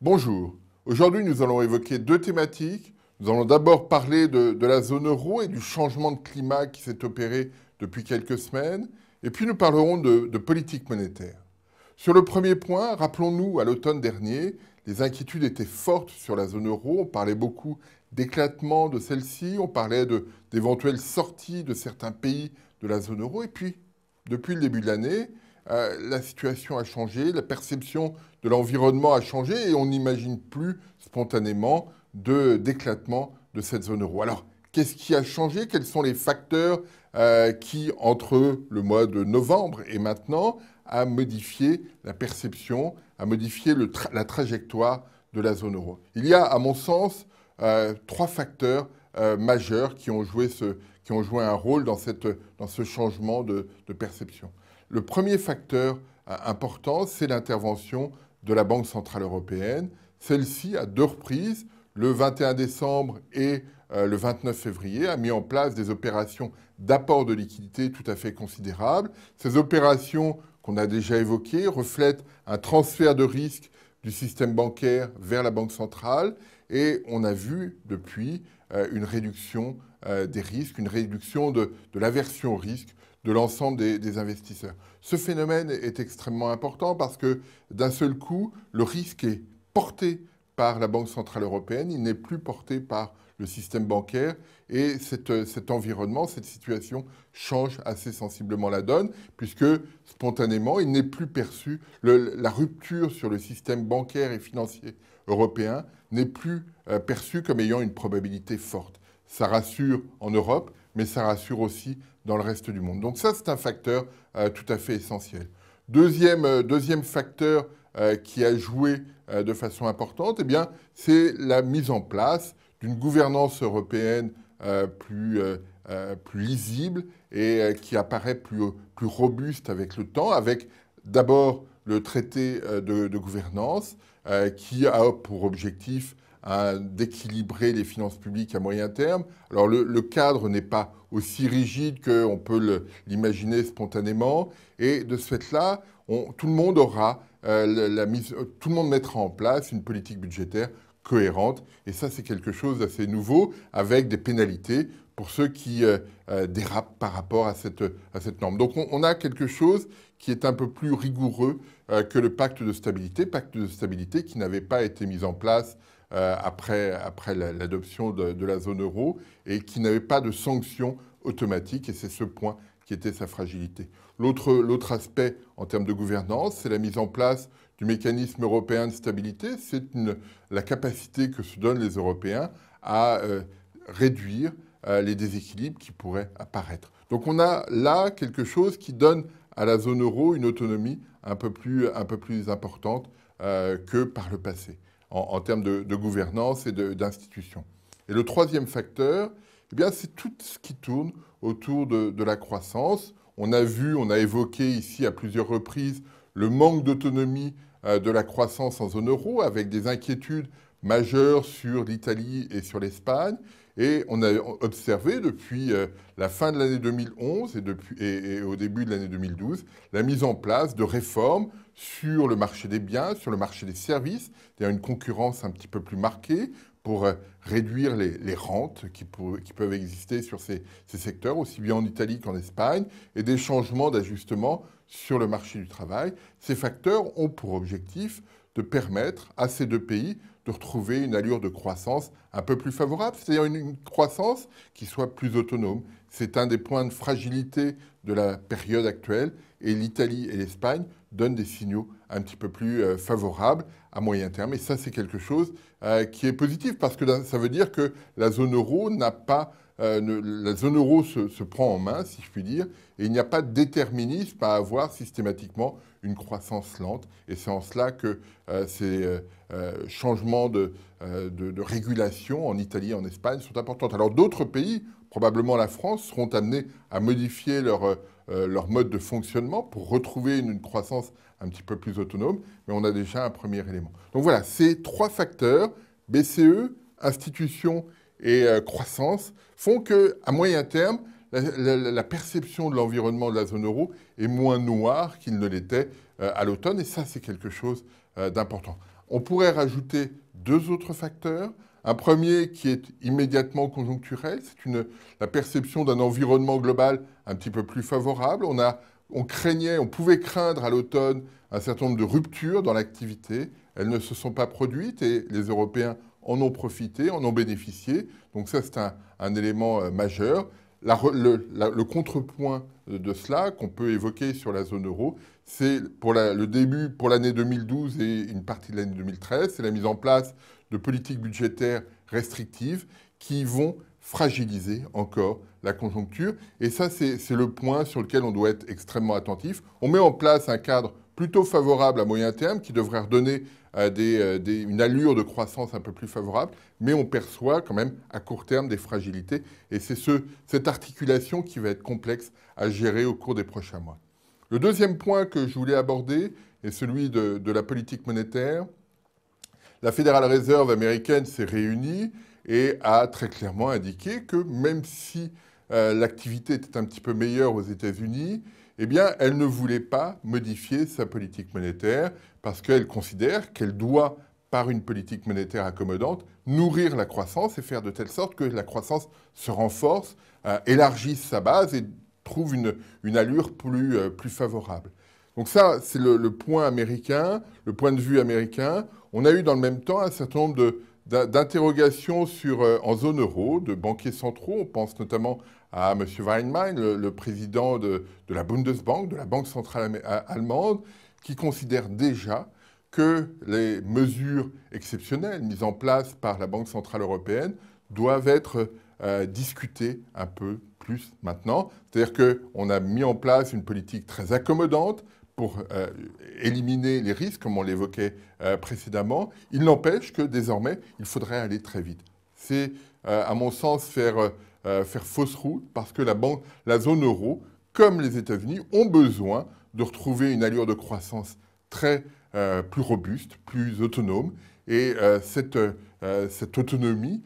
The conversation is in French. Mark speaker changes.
Speaker 1: Bonjour. Aujourd'hui, nous allons évoquer deux thématiques. Nous allons d'abord parler de la zone euro et du changement de climat qui s'est opéré depuis quelques semaines. Et puis, nous parlerons de politique monétaire. Sur le premier point, rappelons-nous, à l'automne dernier, les inquiétudes étaient fortes sur la zone euro. On parlait beaucoup d'éclatement de celle-ci. On parlait d'éventuelles sorties de certains pays de la zone euro. Et puis, depuis le début de l'année, la situation a changé, la perception de l'environnement a changé et on n'imagine plus spontanément d'éclatement de cette zone euro. Alors, qu'est-ce qui a changé? Quels sont les facteurs qui, entre le mois de novembre et maintenant, a modifié la perception, a modifié la trajectoire de la zone euro? Il y a, à mon sens, trois facteurs majeurs qui ont joué un rôle dans ce changement de perception. Le premier facteur important, c'est l'intervention de la Banque centrale européenne. Celle-ci, à deux reprises, le 21 décembre et le 29 février, a mis en place des opérations d'apport de liquidités tout à fait considérables. Ces opérations qu'on a déjà évoquées reflètent un transfert de risque du système bancaire vers la Banque centrale et on a vu depuis une réduction des risques, une réduction de l'aversion au risque de l'ensemble des investisseurs. Ce phénomène est extrêmement important parce que d'un seul coup, le risque est porté par la Banque centrale européenne, il n'est plus porté par le système bancaire et cet environnement, cette situation change assez sensiblement la donne puisque spontanément, il n'est plus perçu, la rupture sur le système bancaire et financier européen n'est plus perçue comme ayant une probabilité forte. Ça rassure en Europe, mais ça rassure aussi dans le reste du monde. Donc ça, c'est un facteur tout à fait essentiel. Deuxième facteur qui a joué de façon importante, eh bien, c'est la mise en place d'une gouvernance européenne plus lisible et qui apparaît plus robuste avec le temps, avec d'abord le traité de gouvernance qui a pour objectif d'équilibrer les finances publiques à moyen terme. Alors le cadre n'est pas aussi rigide qu'on peut l'imaginer spontanément. Et de ce fait-là, tout le monde aura tout le monde mettra en place une politique budgétaire cohérente. Et ça, c'est quelque chose d'assez nouveau, avec des pénalités pour ceux qui dérapent par rapport à cette norme. Donc on a quelque chose qui est un peu plus rigoureux que le pacte de stabilité qui n'avait pas été mis en place après l'adoption de la zone euro et qui n'avait pas de sanctions automatiques. Et c'est ce point qui était sa fragilité. L'autre aspect en termes de gouvernance, c'est la mise en place du mécanisme européen de stabilité. C'est la capacité que se donnent les Européens à réduire les déséquilibres qui pourraient apparaître. Donc on a là quelque chose qui donne à la zone euro une autonomie un peu plus importante que par le passé, en termes de gouvernance et d'institutions. Et le troisième facteur, eh bien, c'est tout ce qui tourne autour de la croissance. On a évoqué ici à plusieurs reprises le manque d'autonomie de la croissance en zone euro, avec des inquiétudes majeures sur l'Italie et sur l'Espagne. Et on a observé depuis la fin de l'année 2011 et au début de l'année 2012 la mise en place de réformes sur le marché des biens, sur le marché des services, c'est-à-dire une concurrence un petit peu plus marquée pour réduire les rentes qui peuvent exister sur ces secteurs, aussi bien en Italie qu'en Espagne, et des changements d'ajustement sur le marché du travail. Ces facteurs ont pour objectif de permettre à ces deux pays de retrouver une allure de croissance un peu plus favorable, c'est-à-dire une croissance qui soit plus autonome. C'est un des points de fragilité de la période actuelle et l'Italie et l'Espagne donnent des signaux un petit peu plus favorables à moyen terme. Et ça, c'est quelque chose qui est positif parce que ça veut dire que la zone euro n'a pas... la zone euro se prend en main, si je puis dire, et il n'y a pas de déterminisme à avoir systématiquement une croissance lente. Et c'est en cela que ces changements de régulation en Italie et en Espagne sont importants. Alors d'autres pays, probablement la France, seront amenés à modifier leur mode de fonctionnement pour retrouver une croissance un petit peu plus autonome, mais on a déjà un premier élément. Donc voilà, ces trois facteurs, BCE, institutions et croissance, font qu'à moyen terme, la perception de l'environnement de la zone euro est moins noire qu'il ne l'était à l'automne, et ça, c'est quelque chose d'important. On pourrait rajouter deux autres facteurs. Un premier qui est immédiatement conjoncturel, c'est la perception d'un environnement global un petit peu plus favorable. On pouvait craindre à l'automne un certain nombre de ruptures dans l'activité. Elles ne se sont pas produites et les Européens en ont profité, en ont bénéficié. Donc ça, c'est un élément majeur. Le contrepoint de cela qu'on peut évoquer sur la zone euro, c'est le début, pour l'année 2012 et une partie de l'année 2013, c'est la mise en place de politiques budgétaires restrictives qui vont fragiliser encore la conjoncture. Et ça, c'est le point sur lequel on doit être extrêmement attentif. On met en place un cadre plutôt favorable à moyen terme qui devrait redonner une allure de croissance un peu plus favorable, mais on perçoit quand même à court terme des fragilités. Et c'est cette articulation qui va être complexe à gérer au cours des prochains mois. Le deuxième point que je voulais aborder est celui de la politique monétaire. La Federal Reserve américaine s'est réunie et a très clairement indiqué que même si l'activité était un petit peu meilleure aux États-Unis, eh bien, elle ne voulait pas modifier sa politique monétaire parce qu'elle considère qu'elle doit, par une politique monétaire accommodante, nourrir la croissance et faire de telle sorte que la croissance se renforce, élargisse sa base et trouve une allure plus favorable. Donc ça, c'est le point américain, le point de vue américain. On a eu dans le même temps un certain nombre d'interrogations en zone euro, de banquiers centraux. On pense notamment à M. Weinmann, le président de la Bundesbank, de la Banque centrale allemande, qui considère déjà que les mesures exceptionnelles mises en place par la Banque centrale européenne doivent être discutées un peu plus maintenant. C'est-à-dire qu'on a mis en place une politique très accommodante pour éliminer les risques, comme on l'évoquait précédemment. Il n'empêche que désormais, il faudrait aller très vite. C'est, à mon sens, faire fausse route parce que la zone euro, comme les États-Unis, ont besoin de retrouver une allure de croissance plus robuste, plus autonome. Et cette autonomie